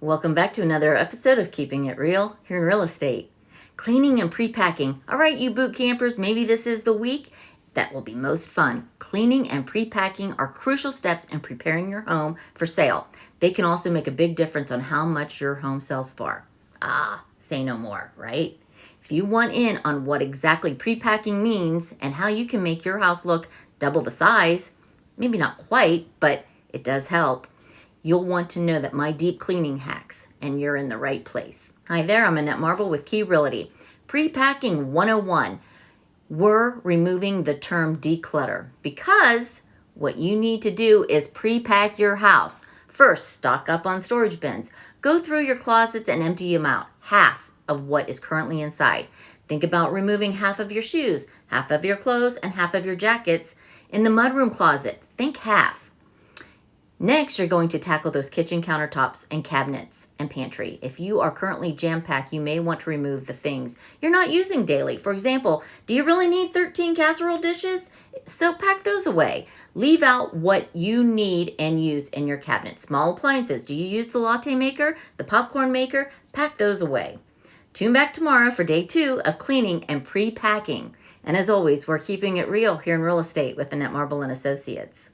Welcome back to another episode of Keeping It Real here in real estate. Cleaning and pre-packing. All right, you boot campers, maybe this is the week that will be most fun. Cleaning and pre-packing are crucial steps in preparing your home for sale. They can also make a big difference on how much your home sells for. Say no more, right? If you want in on what exactly pre-packing means and how you can make your house look double the size, maybe not quite, but it does help, you'll want to know that my deep cleaning hacks, and you're in the right place. Hi there, I'm Annette Marble with Key Realty. Pre-packing 101. We're removing the term declutter because what you need to do is pre-pack your house. First, stock up on storage bins. Go through your closets and empty them out. Half of what is currently inside. Think about removing half of your shoes, half of your clothes, and half of your jackets. In the mudroom closet, think half. Next, you're going to tackle those kitchen countertops and cabinets and pantry. If you are currently jam-packed, you may want to remove the things you're not using daily. For example, do you really need 13 casserole dishes? So pack those away. Leave out what you need and use in your cabinet. Small appliances. Do you use the latte maker, the popcorn maker? Pack those away. Tune back tomorrow for day 2 of cleaning and pre-packing. And as always, we're keeping it real here in real estate with Annette Marble and Associates.